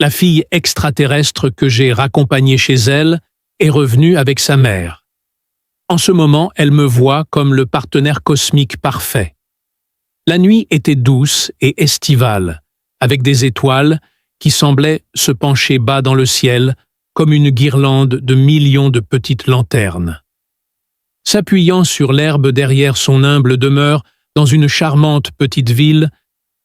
La fille extraterrestre que j'ai raccompagnée chez elle est revenue avec sa mère. En ce moment, elle me voit comme le partenaire cosmique parfait. La nuit était douce et estivale, avec des étoiles qui semblaient se pencher bas dans le ciel comme une guirlande de millions de petites lanternes. S'appuyant sur l'herbe derrière son humble demeure dans une charmante petite ville,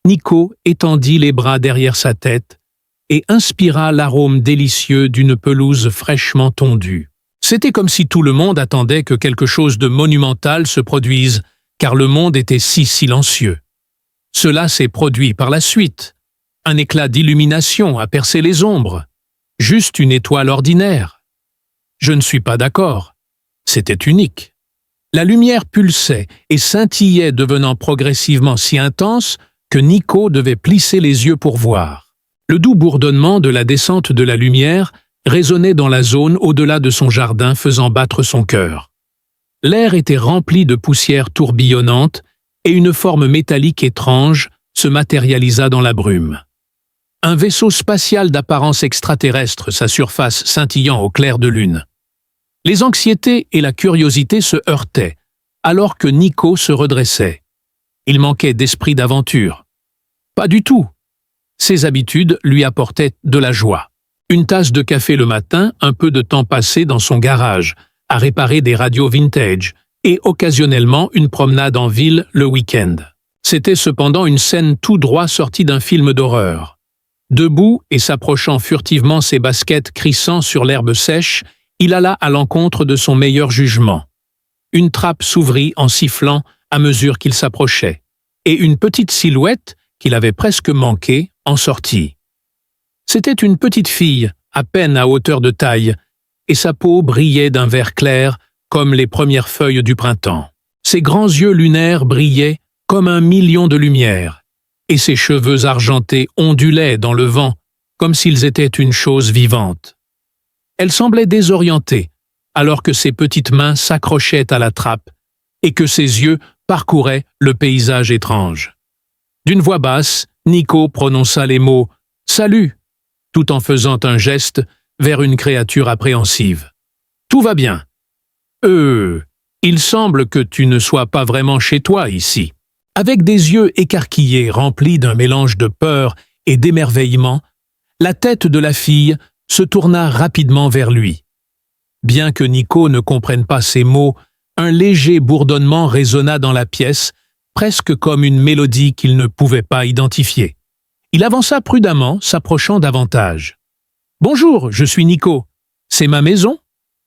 Nico étendit les bras derrière sa tête et inspira l'arôme délicieux d'une pelouse fraîchement tondue. C'était comme si tout le monde attendait que quelque chose de monumental se produise, car le monde était si silencieux. Cela s'est produit par la suite. Un éclat d'illumination a percé les ombres. Juste une étoile ordinaire. Je ne suis pas d'accord. C'était unique. La lumière pulsait et scintillait, devenant progressivement si intense que Nico devait plisser les yeux pour voir. Le doux bourdonnement de la descente de la lumière résonnait dans la zone au-delà de son jardin, faisant battre son cœur. L'air était rempli de poussière tourbillonnante et une forme métallique étrange se matérialisa dans la brume. Un vaisseau spatial d'apparence extraterrestre, sa surface scintillant au clair de lune. Les anxiétés et la curiosité se heurtaient, alors que Nico se redressait. Il manquait d'esprit d'aventure. Pas du tout. Ses habitudes lui apportaient de la joie. Une tasse de café le matin, un peu de temps passé dans son garage, à réparer des radios vintage, et occasionnellement une promenade en ville le week-end. C'était cependant une scène tout droit sortie d'un film d'horreur. Debout et s'approchant furtivement ses baskets crissant sur l'herbe sèche, il alla à l'encontre de son meilleur jugement. Une trappe s'ouvrit en sifflant à mesure qu'il s'approchait, et une petite silhouette, qu'il avait presque manqué, en sortit. C'était une petite fille, à peine à hauteur de taille, et sa peau brillait d'un vert clair comme les premières feuilles du printemps. Ses grands yeux lunaires brillaient comme 1 million de lumières, et ses cheveux argentés ondulaient dans le vent comme s'ils étaient une chose vivante. Elle semblait désorientée, alors que ses petites mains s'accrochaient à la trappe et que ses yeux parcouraient le paysage étrange. D'une voix basse, Nico prononça les mots « Salut !» tout en faisant un geste vers une créature appréhensive. « Tout va bien. Il semble que tu ne sois pas vraiment chez toi ici. » Avec des yeux écarquillés remplis d'un mélange de peur et d'émerveillement, la tête de la fille se tourna rapidement vers lui. Bien que Nico ne comprenne pas ces mots, un léger bourdonnement résonna dans la pièce, presque comme une mélodie qu'il ne pouvait pas identifier. Il avança prudemment, s'approchant davantage. « Bonjour, je suis Nico. C'est ma maison?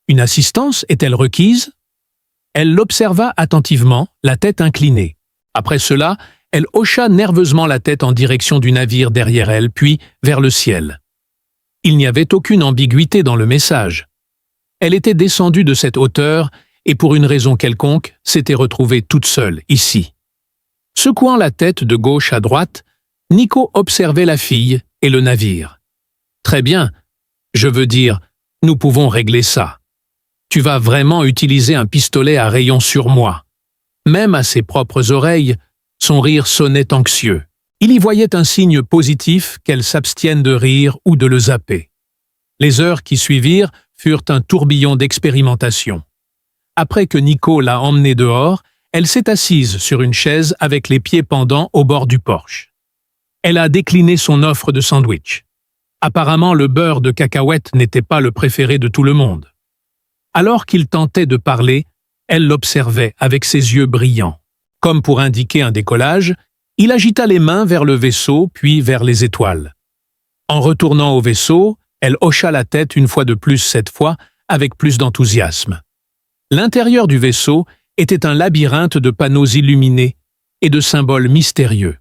Une assistance est-elle requise ?» Elle l'observa attentivement, la tête inclinée. Après cela, elle hocha nerveusement la tête en direction du navire derrière elle, puis vers le ciel. Il n'y avait aucune ambiguïté dans le message. Elle était descendue de cette hauteur et pour une raison quelconque, s'était retrouvée toute seule, ici. Secouant la tête de gauche à droite, Nico observait la fille et le navire. « Très bien, je veux dire, nous pouvons régler ça. Tu vas vraiment utiliser un pistolet à rayon sur moi. » Même à ses propres oreilles, son rire sonnait anxieux. Il y voyait un signe positif qu'elle s'abstienne de rire ou de le zapper. Les heures qui suivirent furent un tourbillon d'expérimentation. Après que Nico l'a emmenée dehors, elle s'est assise sur une chaise avec les pieds pendants au bord du porche. Elle a décliné son offre de sandwich. Apparemment, le beurre de cacahuète n'était pas le préféré de tout le monde. Alors qu'il tentait de parler, elle l'observait avec ses yeux brillants. Comme pour indiquer un décollage, il agita les mains vers le vaisseau, puis vers les étoiles. En retournant au vaisseau, elle hocha la tête une fois de plus cette fois, avec plus d'enthousiasme. L'intérieur du vaisseau était un labyrinthe de panneaux illuminés et de symboles mystérieux.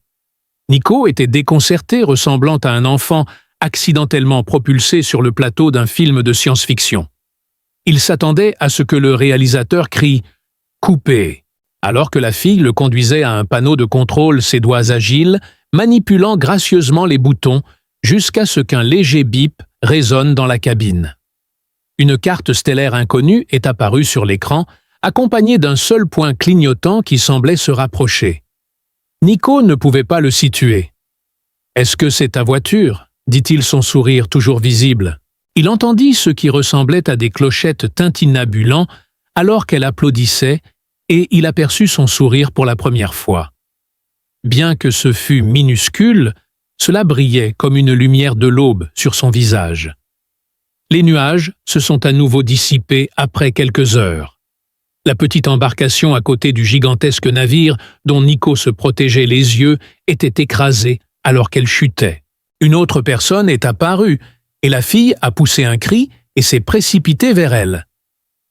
Nico était déconcerté, ressemblant à un enfant accidentellement propulsé sur le plateau d'un film de science-fiction. Il s'attendait à ce que le réalisateur crie « Coupé !» alors que la fille le conduisait à un panneau de contrôle, ses doigts agiles, manipulant gracieusement les boutons jusqu'à ce qu'un léger bip résonne dans la cabine. Une carte stellaire inconnue est apparue sur l'écran, accompagnée d'un seul point clignotant qui semblait se rapprocher. Nico ne pouvait pas le situer. « Est-ce que c'est ta voiture ?» dit-il, son sourire toujours visible. Il entendit ce qui ressemblait à des clochettes tintinabulant alors qu'elle applaudissait, et il aperçut son sourire pour la première fois. Bien que ce fût minuscule, cela brillait comme une lumière de l'aube sur son visage. Les nuages se sont à nouveau dissipés après quelques heures. La petite embarcation à côté du gigantesque navire dont Nico se protégeait les yeux était écrasée alors qu'elle chutait. Une autre personne est apparue, et la fille a poussé un cri et s'est précipitée vers elle.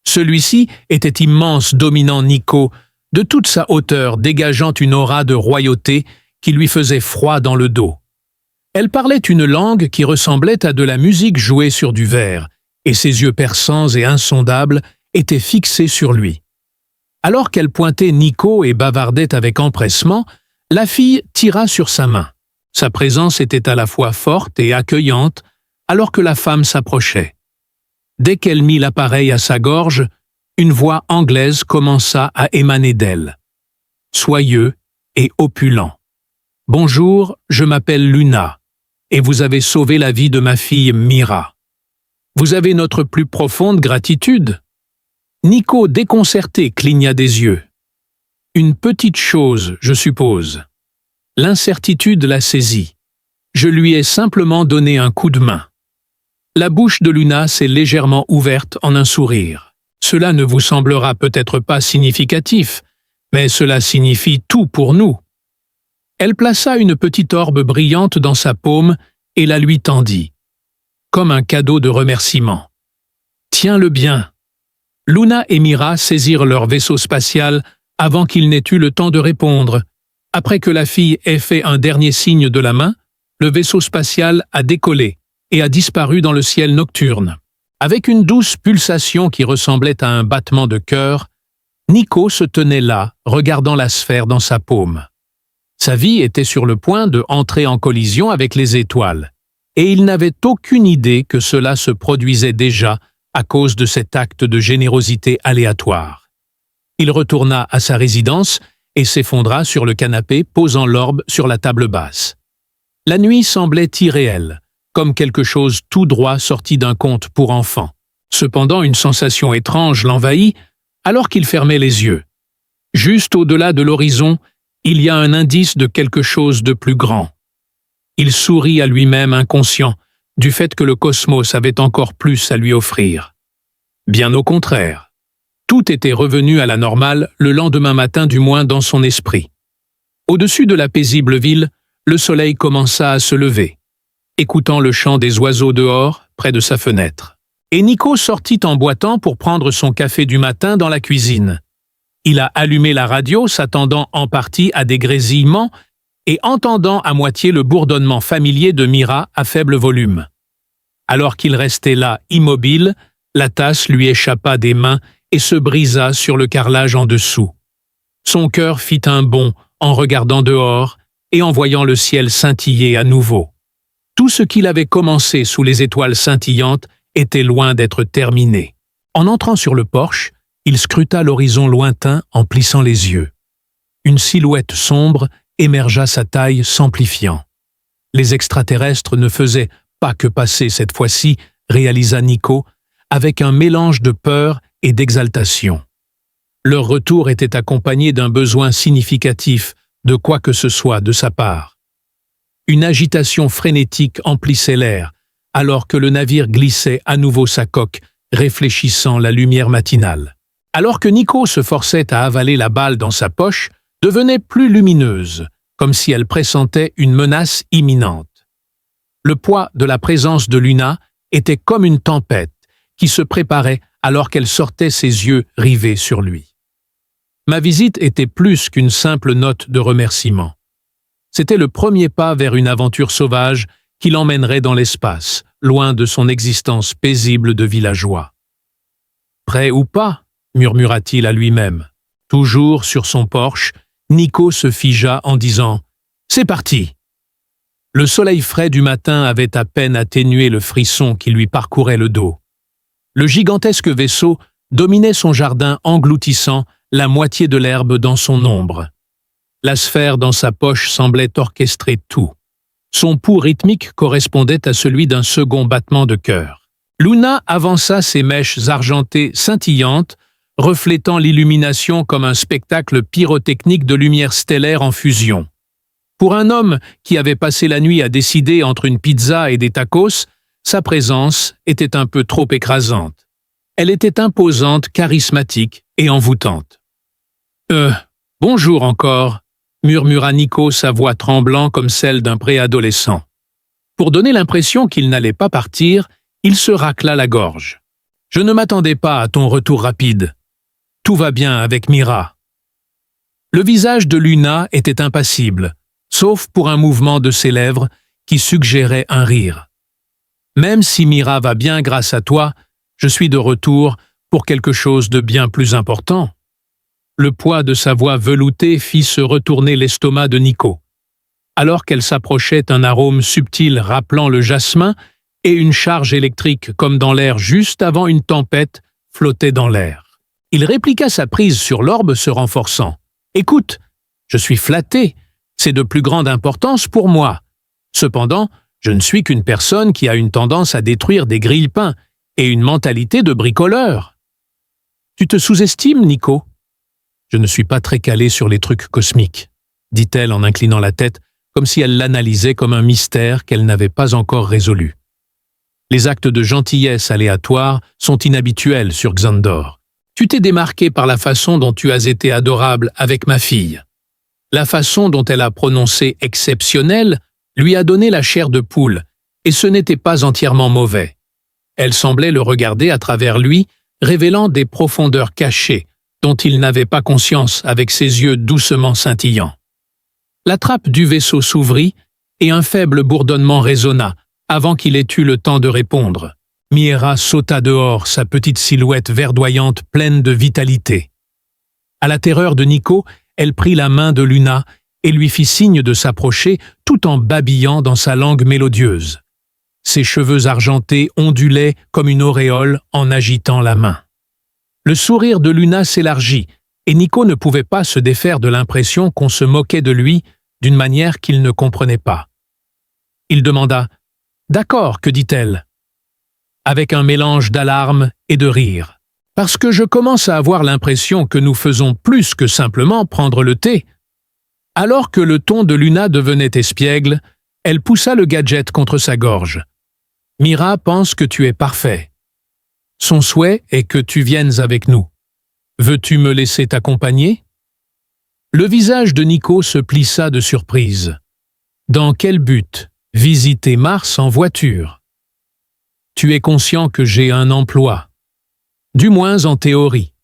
Celui-ci était immense, dominant Nico, de toute sa hauteur dégageant une aura de royauté qui lui faisait froid dans le dos. Elle parlait une langue qui ressemblait à de la musique jouée sur du verre, et ses yeux perçants et insondables étaient fixés sur lui. Alors qu'elle pointait Nico et bavardait avec empressement, la fille tira sur sa main. Sa présence était à la fois forte et accueillante, alors que la femme s'approchait. Dès qu'elle mit l'appareil à sa gorge, une voix anglaise commença à émaner d'elle. Soyeux et opulent. « Bonjour, je m'appelle Luna, et vous avez sauvé la vie de ma fille Mira. Vous avez notre plus profonde gratitude. » Nico, déconcerté, cligna des yeux. Une petite chose, je suppose. L'incertitude la saisit. Je lui ai simplement donné un coup de main. La bouche de Luna s'est légèrement ouverte en un sourire. Cela ne vous semblera peut-être pas significatif, mais cela signifie tout pour nous. Elle plaça une petite orbe brillante dans sa paume et la lui tendit, comme un cadeau de remerciement. « Tiens-le bien !» Luna et Mira saisirent leur vaisseau spatial avant qu'il n'ait eu le temps de répondre. Après que la fille ait fait un dernier signe de la main, le vaisseau spatial a décollé et a disparu dans le ciel nocturne. Avec une douce pulsation qui ressemblait à un battement de cœur, Nico se tenait là, regardant la sphère dans sa paume. Sa vie était sur le point de entrer en collision avec les étoiles, et il n'avait aucune idée que cela se produisait déjà à cause de cet acte de générosité aléatoire. Il retourna à sa résidence et s'effondra sur le canapé, posant l'orbe sur la table basse. La nuit semblait irréelle, comme quelque chose tout droit sorti d'un conte pour enfants. Cependant, une sensation étrange l'envahit alors qu'il fermait les yeux. Juste au-delà de l'horizon, il y a un indice de quelque chose de plus grand. Il sourit à lui-même inconscient du fait que le cosmos avait encore plus à lui offrir. Bien au contraire. Tout était revenu à la normale le lendemain matin, du moins dans son esprit. Au-dessus de la paisible ville, le soleil commença à se lever, écoutant le chant des oiseaux dehors, près de sa fenêtre. Et Nico sortit en boitant pour prendre son café du matin dans la cuisine. Il a allumé la radio, s'attendant en partie à des grésillements et entendant à moitié le bourdonnement familier de Mira à faible volume. Alors qu'il restait là, immobile, la tasse lui échappa des mains et se brisa sur le carrelage en dessous. Son cœur fit un bond en regardant dehors et en voyant le ciel scintiller à nouveau. Tout ce qu'il avait commencé sous les étoiles scintillantes était loin d'être terminé. En entrant sur le porche, il scruta l'horizon lointain en plissant les yeux. Une silhouette sombre émergea, sa taille s'amplifiant. Les extraterrestres ne faisaient pas que passer cette fois-ci, réalisa Nico, avec un mélange de peur et d'exaltation. Leur retour était accompagné d'un besoin significatif de quoi que ce soit de sa part. Une agitation frénétique emplissait l'air, alors que le navire glissait à nouveau sa coque, réfléchissant la lumière matinale. Alors que Nico se forçait à avaler la balle dans sa poche, devenait plus lumineuse, comme si elle pressentait une menace imminente. Le poids de la présence de Luna était comme une tempête qui se préparait alors qu'elle sortait ses yeux rivés sur lui. Ma visite était plus qu'une simple note de remerciement. C'était le premier pas vers une aventure sauvage qui l'emmènerait dans l'espace, loin de son existence paisible de villageois. « Prêt ou pas ?» murmura-t-il à lui-même. Toujours sur son porche, Nico se figea en disant « C'est parti !» Le soleil frais du matin avait à peine atténué le frisson qui lui parcourait le dos. Le gigantesque vaisseau dominait son jardin, engloutissant la moitié de l'herbe dans son ombre. La sphère dans sa poche semblait orchestrer tout. Son pouls rythmique correspondait à celui d'un second battement de cœur. Luna avança ses mèches argentées scintillantes, reflétant l'illumination comme un spectacle pyrotechnique de lumière stellaire en fusion. Pour un homme qui avait passé la nuit à décider entre une pizza et des tacos, sa présence était un peu trop écrasante. Elle était imposante, charismatique et envoûtante. « Bonjour encore », murmura Nico, sa voix tremblant comme celle d'un préadolescent. Pour donner l'impression qu'il n'allait pas partir, il se racla la gorge. « Je ne m'attendais pas à ton retour rapide. Tout va bien avec Mira. » Le visage de Luna était impassible, sauf pour un mouvement de ses lèvres qui suggérait un rire. « Même si Mira va bien grâce à toi, je suis de retour pour quelque chose de bien plus important. » Le poids de sa voix veloutée fit se retourner l'estomac de Nico. Alors qu'elle s'approchait, un arôme subtil rappelant le jasmin et une charge électrique comme dans l'air juste avant une tempête flottait dans l'air. Il répliqua sa prise sur l'orbe se renforçant. « Écoute, je suis flatté, c'est de plus grande importance pour moi. Cependant, je ne suis qu'une personne qui a une tendance à détruire des grille-pains et une mentalité de bricoleur. » « Tu te sous-estimes, Nico ? » « Je ne suis pas très calé sur les trucs cosmiques, » dit-elle en inclinant la tête, comme si elle l'analysait comme un mystère qu'elle n'avait pas encore résolu. Les actes de gentillesse aléatoires sont inhabituels sur Xandor. Tu t'es démarqué par la façon dont tu as été adorable avec ma fille. La façon dont elle a prononcé « exceptionnel » lui a donné la chair de poule, et ce n'était pas entièrement mauvais. Elle semblait le regarder à travers lui, révélant des profondeurs cachées, dont il n'avait pas conscience avec ses yeux doucement scintillants. La trappe du vaisseau s'ouvrit et un faible bourdonnement résonna avant qu'il ait eu le temps de répondre. Mira sauta dehors, sa petite silhouette verdoyante pleine de vitalité. À la terreur de Nico, elle prit la main de Luna et lui fit signe de s'approcher tout en babillant dans sa langue mélodieuse. Ses cheveux argentés ondulaient comme une auréole en agitant la main. Le sourire de Luna s'élargit, et Nico ne pouvait pas se défaire de l'impression qu'on se moquait de lui d'une manière qu'il ne comprenait pas. Il demanda « D'accord, que dit-elle ?» avec un mélange d'alarme et de rire. « Parce que je commence à avoir l'impression que nous faisons plus que simplement prendre le thé. » Alors que le ton de Luna devenait espiègle, elle poussa le gadget contre sa gorge. « Mira pense que tu es parfait. Son souhait est que tu viennes avec nous. Veux-tu me laisser t'accompagner ?» Le visage de Nico se plissa de surprise. « Dans quel but ? Visiter Mars en voiture ? Tu es conscient que j'ai un emploi. Du moins en théorie.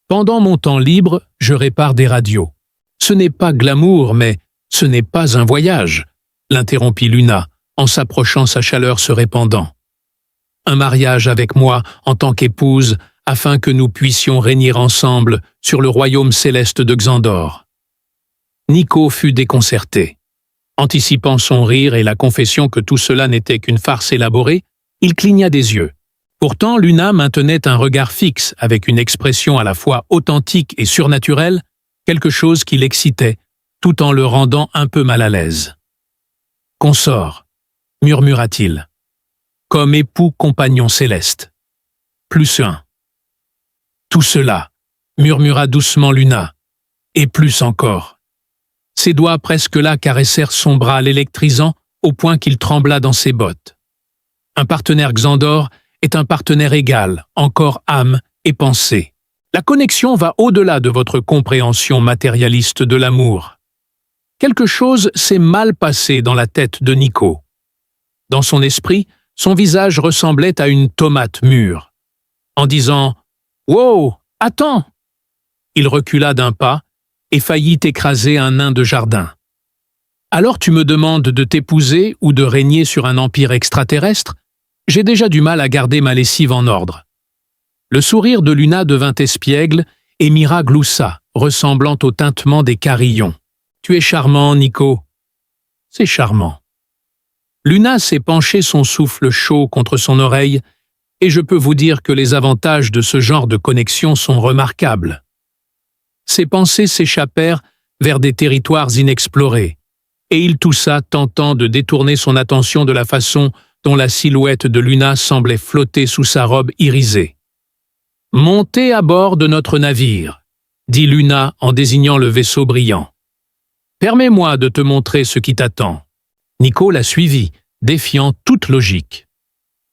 Pendant mon temps libre, je répare des radios. Ce n'est pas glamour, mais ce n'est pas un voyage, » l'interrompit Luna, en s'approchant, sa chaleur se répandant. Un mariage avec moi en tant qu'épouse afin que nous puissions régner ensemble sur le royaume céleste de Xandor. Nico fut déconcerté. Anticipant son rire et la confession que tout cela n'était qu'une farce élaborée, il cligna des yeux. Pourtant, Luna maintenait un regard fixe avec une expression à la fois authentique et surnaturelle, quelque chose qui l'excitait, tout en le rendant un peu mal à l'aise. « Consort », murmura-t-il. Comme époux compagnon céleste. Plus un. Tout cela, murmura doucement Luna, et plus encore. Ses doigts presque là caressèrent son bras l'électrisant au point qu'il trembla dans ses bottes. Un partenaire Xandor est un partenaire égal, en corps, âme et pensée. La connexion va au-delà de votre compréhension matérialiste de l'amour. Quelque chose s'est mal passé dans la tête de Nico. Dans son esprit, son visage ressemblait à une tomate mûre. En disant « Wow, attends !» il recula d'un pas et faillit écraser un nain de jardin. « Alors tu me demandes de t'épouser ou de régner sur un empire extraterrestre ? J'ai déjà du mal à garder ma lessive en ordre. » Le sourire de Luna devint espiègle et Mira gloussa, ressemblant au tintement des carillons. « Tu es charmant, Nico. » »« C'est charmant. » Luna s'est penché son souffle chaud contre son oreille, et je peux vous dire que les avantages de ce genre de connexion sont remarquables. Ses pensées s'échappèrent vers des territoires inexplorés. et il toussa, tentant de détourner son attention de la façon dont la silhouette de Luna semblait flotter sous sa robe irisée. « Montez à bord de notre navire », dit Luna en désignant le vaisseau brillant. « Permets-moi de te montrer ce qui t'attend. » Nico la suivit, défiant toute logique.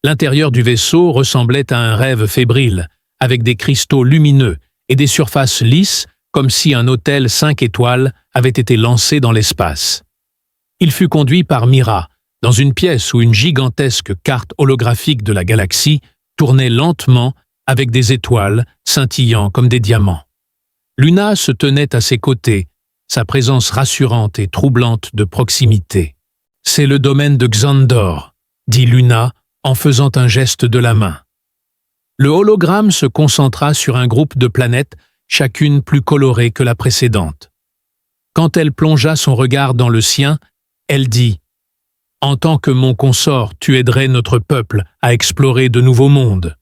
L'intérieur du vaisseau ressemblait à un rêve fébrile, avec des cristaux lumineux et des surfaces lisses, comme si un hôtel 5 étoiles avait été lancé dans l'espace. Il fut conduit par Mira, dans une pièce où une gigantesque carte holographique de la galaxie tournait lentement avec des étoiles scintillant comme des diamants. Luna se tenait à ses côtés, sa présence rassurante et troublante de proximité. « C'est le domaine de Xandor », dit Luna en faisant un geste de la main. Le hologramme se concentra sur un groupe de planètes, chacune plus colorée que la précédente. Quand elle plongea son regard dans le sien, elle dit « En tant que mon consort, tu aiderais notre peuple à explorer de nouveaux mondes. »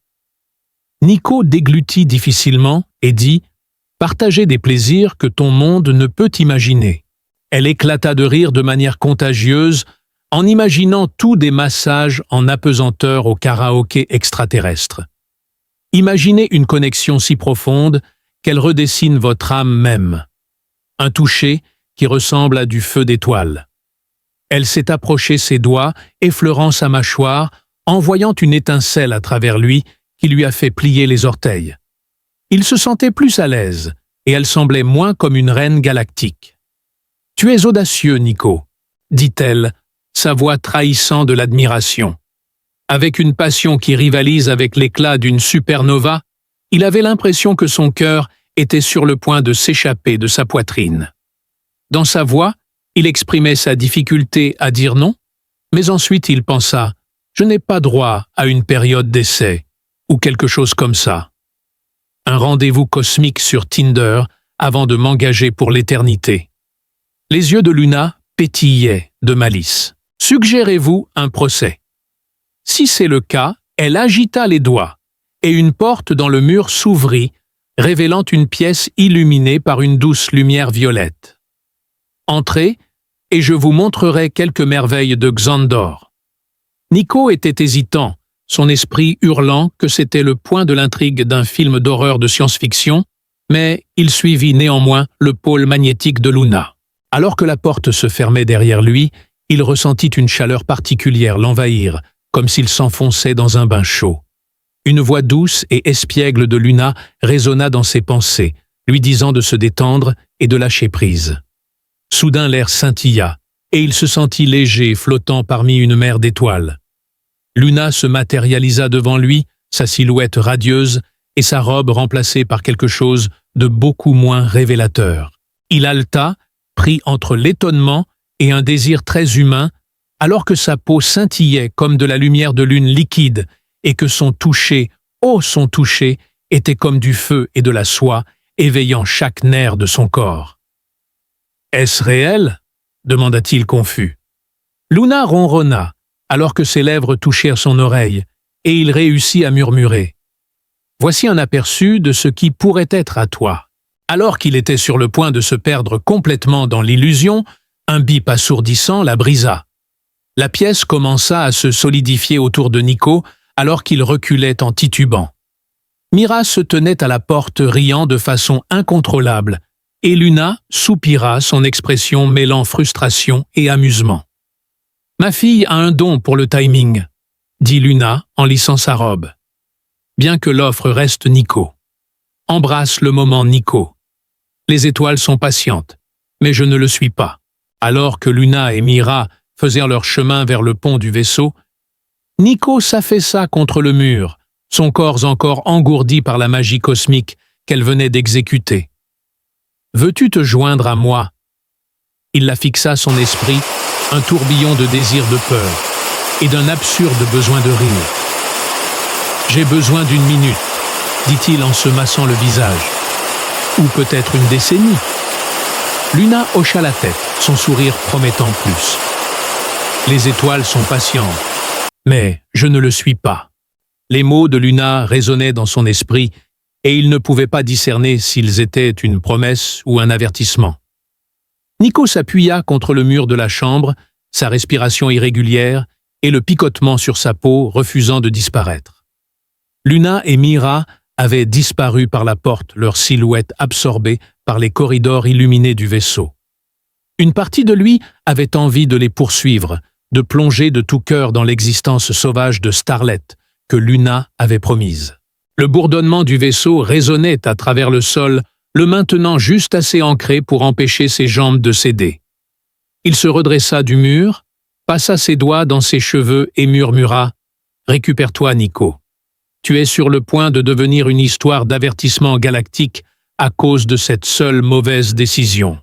Nico déglutit difficilement et dit « Partager des plaisirs que ton monde ne peut imaginer. » Elle éclata de rire de manière contagieuse en imaginant tous des massages en apesanteur au karaoké extraterrestre. Imaginez une connexion si profonde qu'elle redessine votre âme même. Un toucher qui ressemble à du feu d'étoile. Elle s'est approchée ses doigts, effleurant sa mâchoire, en voyant une étincelle à travers lui qui lui a fait plier les orteils. Il se sentait plus à l'aise, et elle semblait moins comme une reine galactique. « Tu es audacieux, Nico », dit-elle, sa voix trahissant de l'admiration. Avec une passion qui rivalise avec l'éclat d'une supernova, il avait l'impression que son cœur était sur le point de s'échapper de sa poitrine. Dans sa voix, il exprimait sa difficulté à dire non, mais ensuite il pensa « Je n'ai pas droit à une période d'essai » ou quelque chose comme ça. Un rendez-vous cosmique sur Tinder avant de m'engager pour l'éternité. Les yeux de Luna pétillaient de malice. « Suggérez-vous un procès ?» Si c'est le cas, elle agita les doigts, et une porte dans le mur s'ouvrit, révélant une pièce illuminée par une douce lumière violette. « Entrez, et je vous montrerai quelques merveilles de Xandor. » Nico était hésitant, son esprit hurlant que c'était le point de l'intrigue d'un film d'horreur de science-fiction, mais il suivit néanmoins le pôle magnétique de Luna. Alors que la porte se fermait derrière lui, il ressentit une chaleur particulière l'envahir, comme s'il s'enfonçait dans un bain chaud. Une voix douce et espiègle de Luna résonna dans ses pensées, lui disant de se détendre et de lâcher prise. Soudain l'air scintilla, et il se sentit léger flottant parmi une mer d'étoiles. Luna se matérialisa devant lui, sa silhouette radieuse et sa robe remplacée par quelque chose de beaucoup moins révélateur. Il haleta, pris entre l'étonnement et un désir très humain, alors que sa peau scintillait comme de la lumière de lune liquide et que son toucher, oh son toucher, était comme du feu et de la soie, éveillant chaque nerf de son corps. « Est-ce réel ?» demanda-t-il confus. Luna ronronna, alors que ses lèvres touchèrent son oreille, et il réussit à murmurer. « Voici un aperçu de ce qui pourrait être à toi. » Alors qu'il était sur le point de se perdre complètement dans l'illusion, un bip assourdissant la brisa. La pièce commença à se solidifier autour de Nico alors qu'il reculait en titubant. Mira se tenait à la porte riant de façon incontrôlable, et Luna soupira, son expression mêlant frustration et amusement. « Ma fille a un don pour le timing », dit Luna en lissant sa robe. « Bien que l'offre reste Nico. Embrasse le moment Nico. Les étoiles sont patientes, mais je ne le suis pas. » Alors que Luna et Mira faisaient leur chemin vers le pont du vaisseau, Nico s'affaissa contre le mur, son corps encore engourdi par la magie cosmique qu'elle venait d'exécuter. « Veux-tu te joindre à moi ?» Il la fixa son esprit, un tourbillon de désir de peur et d'un absurde besoin de rire. « J'ai besoin d'une minute, » dit-il en se massant le visage. « Ou peut-être une décennie. » Luna hocha la tête, son sourire promettant plus. « Les étoiles sont patientes, mais je ne le suis pas. » Les mots de Luna résonnaient dans son esprit, et il ne pouvait pas discerner s'ils étaient une promesse ou un avertissement. Nico s'appuya contre le mur de la chambre, sa respiration irrégulière et le picotement sur sa peau refusant de disparaître. Luna et Mira avaient disparu par la porte, leurs silhouettes absorbées par les corridors illuminés du vaisseau. Une partie de lui avait envie de les poursuivre, de plonger de tout cœur dans l'existence sauvage de Starlet que Luna avait promise. Le bourdonnement du vaisseau résonnait à travers le sol, le maintenant juste assez ancré pour empêcher ses jambes de céder. Il se redressa du mur, passa ses doigts dans ses cheveux et murmura « Récupère-toi, Nico. Tu es sur le point de devenir une histoire d'avertissement galactique à cause de cette seule mauvaise décision. »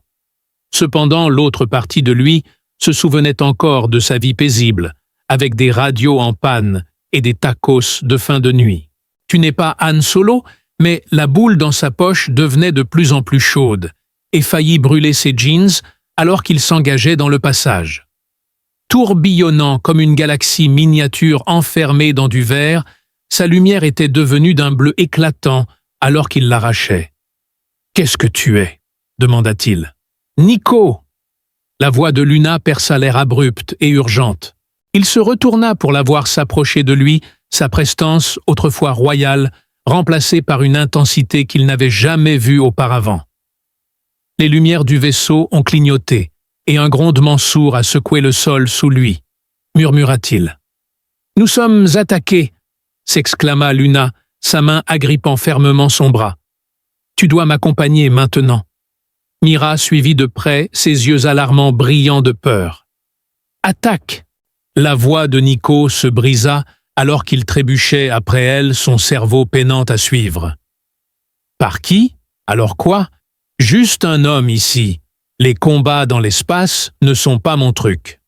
Cependant, l'autre partie de lui se souvenait encore de sa vie paisible, avec des radios en panne et des tacos de fin de nuit. Tu n'es pas Han Solo, mais la boule dans sa poche devenait de plus en plus chaude et faillit brûler ses jeans alors qu'il s'engageait dans le passage. Tourbillonnant comme une galaxie miniature enfermée dans du verre, sa lumière était devenue d'un bleu éclatant alors qu'il l'arrachait. « Qu'est-ce que tu es ?» demanda-t-il. « Nico !» La voix de Luna perça l'air abrupte et urgente. Il se retourna pour la voir s'approcher de lui, sa prestance, autrefois royale, remplacée par une intensité qu'il n'avait jamais vue auparavant. Les lumières du vaisseau ont clignoté, et un grondement sourd a secoué le sol sous lui, murmura-t-il. « Nous sommes attaqués !» s'exclama Luna, sa main agrippant fermement son bras. « Tu dois m'accompagner maintenant. » Mira suivit de près, ses yeux alarmants brillants de peur. « Attaque !» La voix de Nico se brisa alors qu'il trébuchait après elle, son cerveau peinant à suivre. « Par qui? Alors quoi? Juste un homme ici. Les combats dans l'espace ne sont pas mon truc. »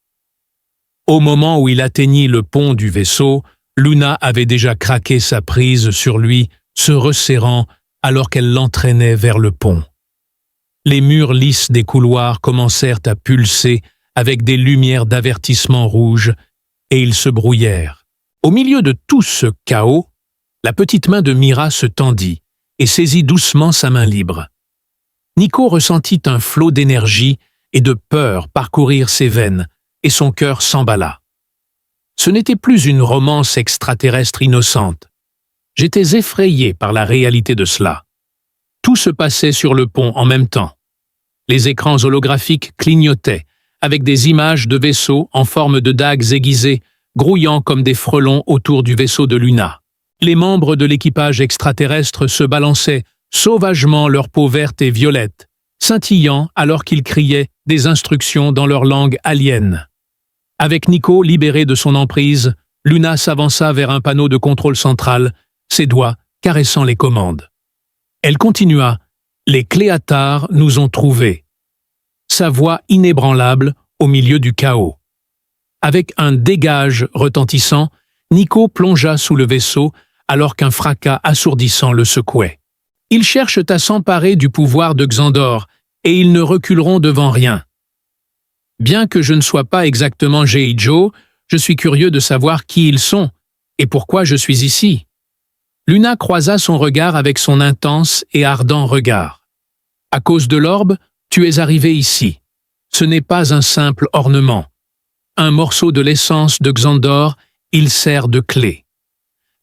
Au moment où il atteignit le pont du vaisseau, Luna avait déjà craqué sa prise sur lui, se resserrant alors qu'elle l'entraînait vers le pont. Les murs lisses des couloirs commencèrent à pulser avec des lumières d'avertissement rouges, et ils se brouillèrent. Au milieu de tout ce chaos, la petite main de Mira se tendit et saisit doucement sa main libre. Nico ressentit un flot d'énergie et de peur parcourir ses veines, et son cœur s'emballa. Ce n'était plus une romance extraterrestre innocente. J'étais effrayé par la réalité de cela. Tout se passait sur le pont en même temps. Les écrans holographiques clignotaient, avec des images de vaisseaux en forme de dagues aiguisées, grouillant comme des frelons autour du vaisseau de Luna. Les membres de l'équipage extraterrestre se balançaient sauvagement leurs peaux vertes et violettes, scintillant alors qu'ils criaient des instructions dans leur langue alien. Avec Nico libéré de son emprise, Luna s'avança vers un panneau de contrôle central, ses doigts caressant les commandes. Elle continua « Les Cléatars nous ont trouvés », sa voix inébranlable au milieu du chaos. Avec un dégage retentissant, Nico plongea sous le vaisseau alors qu'un fracas assourdissant le secouait. Ils cherchent à s'emparer du pouvoir de Xandor et ils ne reculeront devant rien. Bien que je ne sois pas exactement G.I. Joe, je suis curieux de savoir qui ils sont et pourquoi je suis ici. Luna croisa son regard avec son intense et ardent regard. À cause de l'orbe, tu es arrivé ici. Ce n'est pas un simple ornement. Un morceau de l'essence de Xandor, il sert de clé.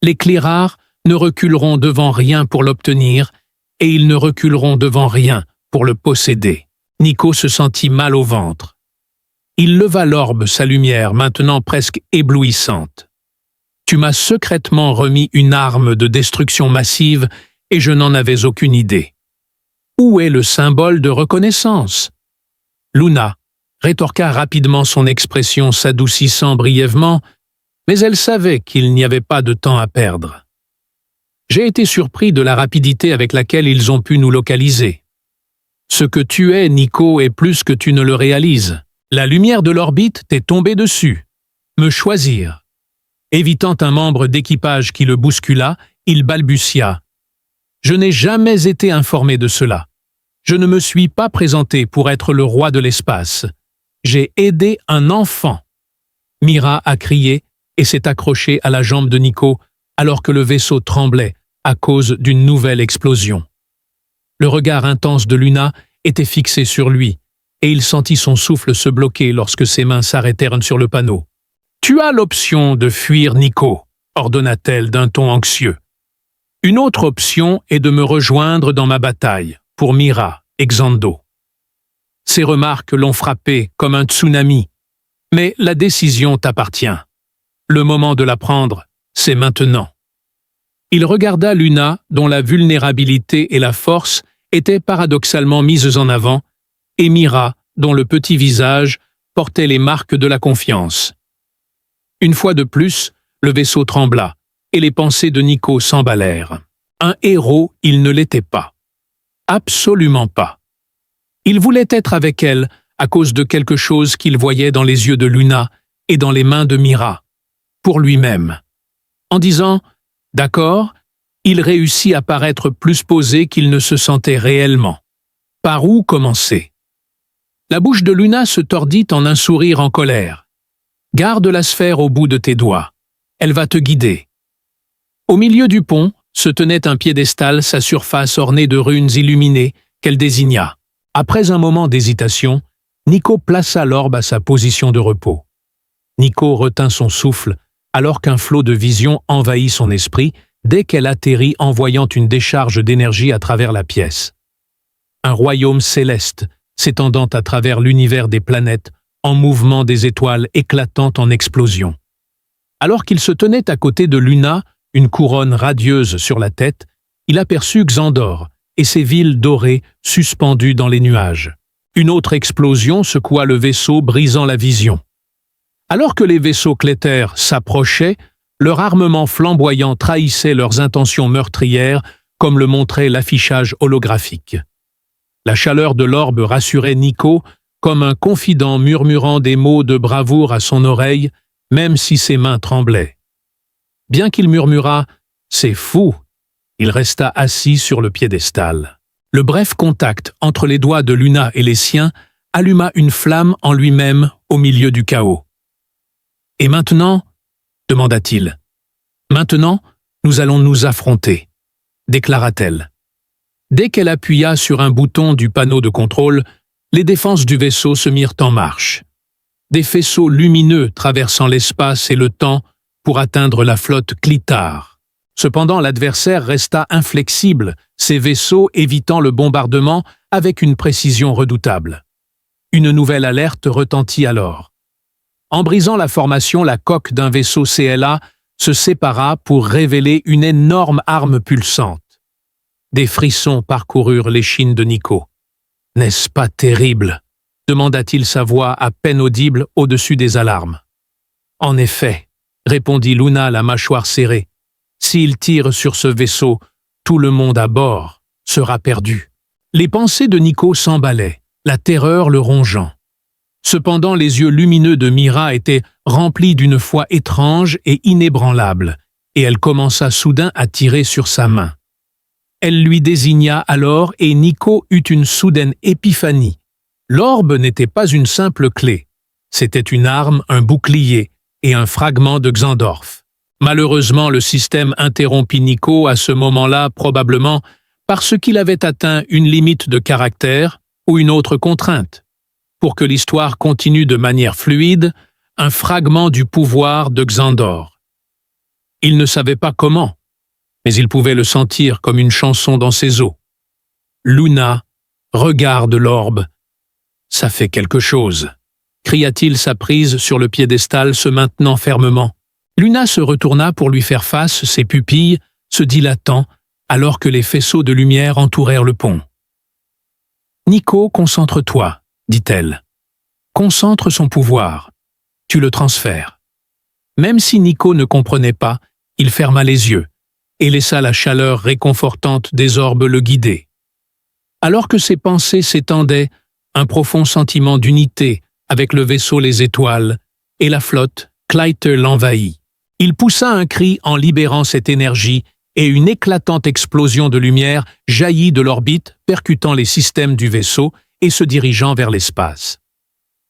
Les clés rares ne reculeront devant rien pour l'obtenir et ils ne reculeront devant rien pour le posséder. Nico se sentit mal au ventre. Il leva l'orbe, sa lumière, maintenant presque éblouissante. Tu m'as secrètement remis une arme de destruction massive et je n'en avais aucune idée. Où est le symbole de reconnaissance? Luna rétorqua rapidement, son expression s'adoucissant brièvement, mais elle savait qu'il n'y avait pas de temps à perdre. J'ai été surpris de la rapidité avec laquelle ils ont pu nous localiser. Ce que tu es, Nico, est plus que tu ne le réalises. La lumière de l'orbite t'est tombée dessus. Me choisir. Évitant un membre d'équipage qui le bouscula, il balbutia. Je n'ai jamais été informé de cela. Je ne me suis pas présenté pour être le roi de l'espace. J'ai aidé un enfant. Mira a crié et s'est accrochée à la jambe de Nico alors que le vaisseau tremblait à cause d'une nouvelle explosion. Le regard intense de Luna était fixé sur lui, et il sentit son souffle se bloquer lorsque ses mains s'arrêtèrent sur le panneau. « Tu as l'option de fuir Nico », ordonna-t-elle d'un ton anxieux. « Une autre option est de me rejoindre dans ma bataille, pour Mira et Xando. » Ces remarques l'ont frappé comme un tsunami. Mais la décision t'appartient. Le moment de la prendre, c'est maintenant. Il regarda Luna, dont la vulnérabilité et la force étaient paradoxalement mises en avant, et Mira, dont le petit visage portait les marques de la confiance. Une fois de plus, le vaisseau trembla, et les pensées de Nico s'emballèrent. Un héros, il ne l'était pas. Absolument pas. Il voulait être avec elle à cause de quelque chose qu'il voyait dans les yeux de Luna et dans les mains de Mira, pour lui-même. En disant « D'accord », il réussit à paraître plus posé qu'il ne se sentait réellement. Par où commencer? La bouche de Luna se tordit en un sourire en colère. « Garde la sphère au bout de tes doigts. Elle va te guider. » Au milieu du pont se tenait un piédestal, sa surface ornée de runes illuminées qu'elle désigna. Après un moment d'hésitation, Nico plaça l'orbe à sa position de repos. Nico retint son souffle alors qu'un flot de vision envahit son esprit dès qu'elle atterrit en voyant une décharge d'énergie à travers la pièce. Un royaume céleste s'étendant à travers l'univers des planètes, en mouvement des étoiles éclatant en explosion. Alors qu'il se tenait à côté de Luna, une couronne radieuse sur la tête, il aperçut Xandor et ses villes dorées suspendues dans les nuages. Une autre explosion secoua le vaisseau, brisant la vision. Alors que les vaisseaux clétaires s'approchaient, leur armement flamboyant trahissait leurs intentions meurtrières, comme le montrait l'affichage holographique. La chaleur de l'orbe rassurait Nico, comme un confident murmurant des mots de bravoure à son oreille, même si ses mains tremblaient. Bien qu'il murmurât « C'est fou », il resta assis sur le piédestal. Le bref contact entre les doigts de Luna et les siens alluma une flamme en lui-même au milieu du chaos. « Et maintenant ?» demanda-t-il. « Maintenant, nous allons nous affronter », déclara-t-elle. Dès qu'elle appuya sur un bouton du panneau de contrôle, les défenses du vaisseau se mirent en marche. Des faisceaux lumineux traversant l'espace et le temps pour atteindre la flotte Clitar. Cependant, l'adversaire resta inflexible, ses vaisseaux évitant le bombardement avec une précision redoutable. Une nouvelle alerte retentit alors. En brisant la formation, la coque d'un vaisseau CLA se sépara pour révéler une énorme arme pulsante. Des frissons parcoururent l'échine de Nico. « N'est-ce pas terrible ?» demanda-t-il, sa voix à peine audible au-dessus des alarmes. « En effet, » répondit Luna, la mâchoire serrée. « S'il tire sur ce vaisseau, tout le monde à bord sera perdu. » Les pensées de Nico s'emballaient, la terreur le rongeant. Cependant, les yeux lumineux de Mira étaient remplis d'une foi étrange et inébranlable, et elle commença soudain à tirer sur sa main. Elle lui désigna alors et Nico eut une soudaine épiphanie. L'orbe n'était pas une simple clé. C'était une arme, un bouclier et un fragment de Xandorf. Malheureusement, le système interrompit Nico à ce moment-là, probablement parce qu'il avait atteint une limite de caractère ou une autre contrainte. Pour que l'histoire continue de manière fluide, un fragment du pouvoir de Xandor. Il ne savait pas comment, mais il pouvait le sentir comme une chanson dans ses os. Luna, regarde l'orbe. Ça fait quelque chose, cria-t-il, sa prise sur le piédestal se maintenant fermement. Luna se retourna pour lui faire face, ses pupilles se dilatant alors que les faisceaux de lumière entourèrent le pont. « Nico, concentre-toi », dit-elle. « Concentre son pouvoir. Tu le transfères. » Même si Nico ne comprenait pas, il ferma les yeux et laissa la chaleur réconfortante des orbes le guider. Alors que ses pensées s'étendaient, un profond sentiment d'unité avec le vaisseau Les Étoiles et la flotte Clyter l'envahit. Il poussa un cri en libérant cette énergie et une éclatante explosion de lumière jaillit de l'orbite, percutant les systèmes du vaisseau et se dirigeant vers l'espace.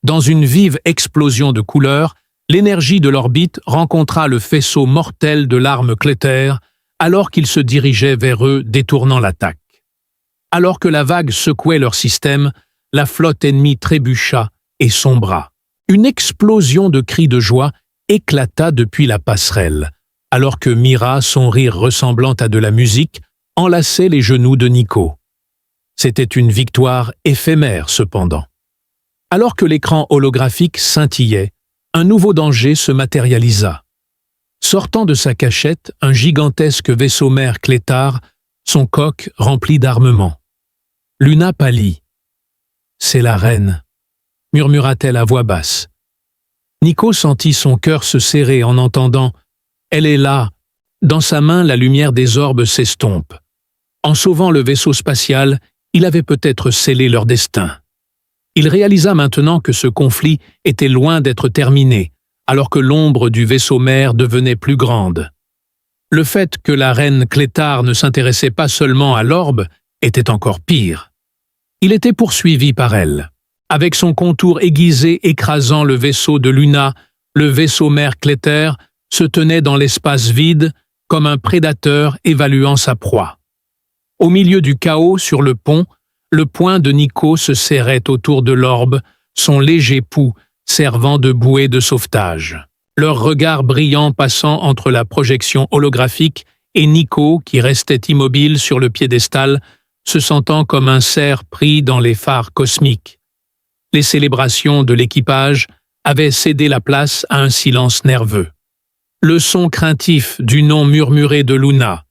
Dans une vive explosion de couleurs, l'énergie de l'orbite rencontra le faisceau mortel de l'arme Cléter alors qu'il se dirigeait vers eux, détournant l'attaque. Alors que la vague secouait leur système, la flotte ennemie trébucha et sombra. Une explosion de cris de joie éclata depuis la passerelle, alors que Mira, son rire ressemblant à de la musique, enlaçait les genoux de Nico. C'était une victoire éphémère cependant. Alors que l'écran holographique scintillait, un nouveau danger se matérialisa. Sortant de sa cachette, un gigantesque vaisseau-mère Clétar, son coq rempli d'armement. Luna pâlit. « C'est la reine », murmura-t-elle à voix basse. Nico sentit son cœur se serrer en entendant « Elle est là ». Dans sa main, la lumière des orbes s'estompe. En sauvant le vaisseau spatial, il avait peut-être scellé leur destin. Il réalisa maintenant que ce conflit était loin d'être terminé, alors que l'ombre du vaisseau-mère devenait plus grande. Le fait que la reine Clétar ne s'intéressait pas seulement à l'orbe était encore pire. Il était poursuivi par elle. Avec son contour aiguisé écrasant le vaisseau de Luna, le vaisseau-mère Clétar se tenait dans l'espace vide comme un prédateur évaluant sa proie. Au milieu du chaos sur le pont, le poing de Nico se serrait autour de l'orbe, son léger pouls servant de bouée de sauvetage. Leurs regards brillants passant entre la projection holographique et Nico qui restait immobile sur le piédestal, se sentant comme un cerf pris dans les phares cosmiques. Les célébrations de l'équipage avaient cédé la place à un silence nerveux. Le son craintif du nom murmuré de Luna.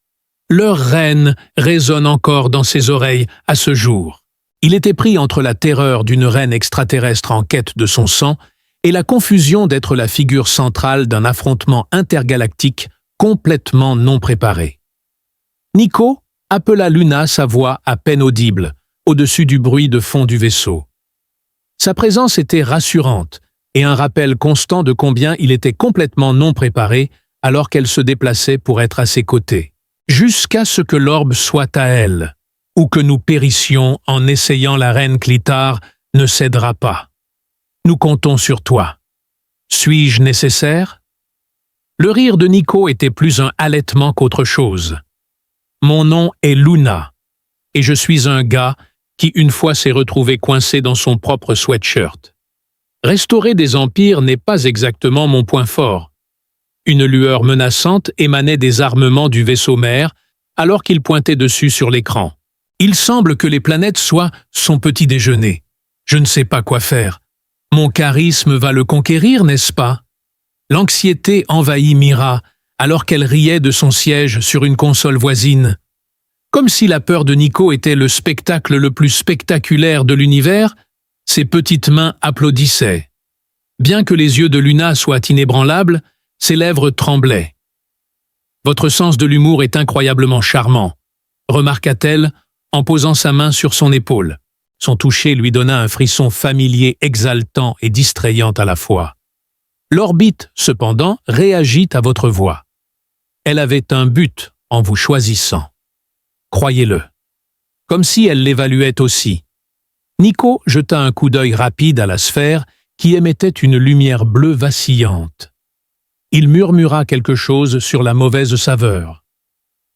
Leur reine résonne encore dans ses oreilles à ce jour. Il était pris entre la terreur d'une reine extraterrestre en quête de son sang et la confusion d'être la figure centrale d'un affrontement intergalactique complètement non préparé. Nico appela Luna, sa voix à peine audible, au-dessus du bruit de fond du vaisseau. Sa présence était rassurante et un rappel constant de combien il était complètement non préparé alors qu'elle se déplaçait pour être à ses côtés. Jusqu'à ce que l'orbe soit à elle, ou que nous périssions en essayant la reine Clétar ne cédera pas. Nous comptons sur toi. Suis-je nécessaire? Le rire de Nico était plus un halètement qu'autre chose. Mon nom est Luna, et je suis un gars qui une fois s'est retrouvé coincé dans son propre sweatshirt. Restaurer des empires n'est pas exactement mon point fort. Une lueur menaçante émanait des armements du vaisseau-mère alors qu'il pointait dessus sur l'écran. Il semble que les planètes soient son petit déjeuner. Je ne sais pas quoi faire. Mon charisme va le conquérir, n'est-ce pas? L'anxiété envahit Mira alors qu'elle riait de son siège sur une console voisine. Comme si la peur de Nico était le spectacle le plus spectaculaire de l'univers, ses petites mains applaudissaient. Bien que les yeux de Luna soient inébranlables, ses lèvres tremblaient. « Votre sens de l'humour est incroyablement charmant », remarqua-t-elle en posant sa main sur son épaule. Son toucher lui donna un frisson familier exaltant et distrayant à la fois. L'orbite, cependant, réagit à votre voix. Elle avait un but en vous choisissant. Croyez-le. Comme si elle l'évaluait aussi. Nico jeta un coup d'œil rapide à la sphère qui émettait une lumière bleue vacillante. Il murmura quelque chose sur la mauvaise saveur.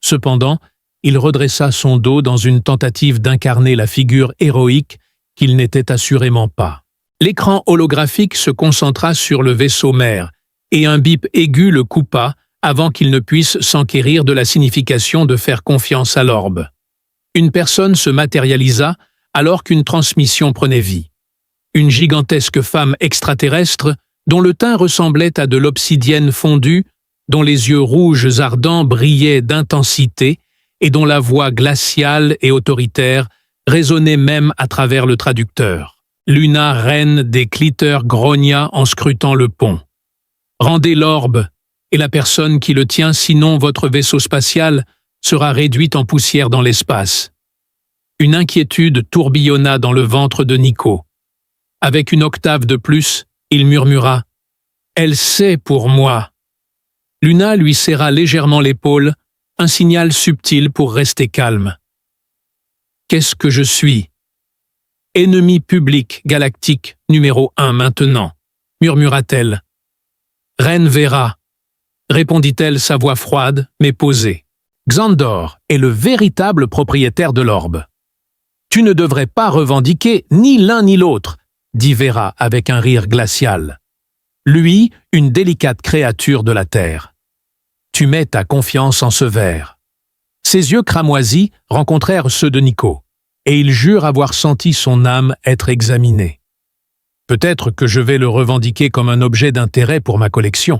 Cependant, il redressa son dos dans une tentative d'incarner la figure héroïque qu'il n'était assurément pas. L'écran holographique se concentra sur le vaisseau-mère, et un bip aigu le coupa avant qu'il ne puisse s'enquérir de la signification de faire confiance à l'orbe. Une personne se matérialisa alors qu'une transmission prenait vie. Une gigantesque femme extraterrestre dont le teint ressemblait à de l'obsidienne fondue, dont les yeux rouges ardents brillaient d'intensité et dont la voix glaciale et autoritaire résonnait même à travers le traducteur. Luna, reine des Cliteurs, grogna en scrutant le pont. « Rendez l'orbe, et la personne qui le tient, sinon votre vaisseau spatial sera réduite en poussière dans l'espace. » Une inquiétude tourbillonna dans le ventre de Nico. Avec une octave de plus, il murmura « Elle sait pour moi ». Luna lui serra légèrement l'épaule, un signal subtil pour rester calme. « Qu'est-ce que je suis ?»« Ennemi public galactique numéro 1 maintenant », murmura-t-elle. « Reine Vera », répondit-elle sa voix froide mais posée. « Xandor est le véritable propriétaire de l'orbe. » Tu ne devrais pas revendiquer ni l'un ni l'autre, dit Vera avec un rire glacial. Lui, une délicate créature de la terre. Tu mets ta confiance en ce ver. Ses yeux cramoisis rencontrèrent ceux de Nico, et il jure avoir senti son âme être examinée. Peut-être que je vais le revendiquer comme un objet d'intérêt pour ma collection.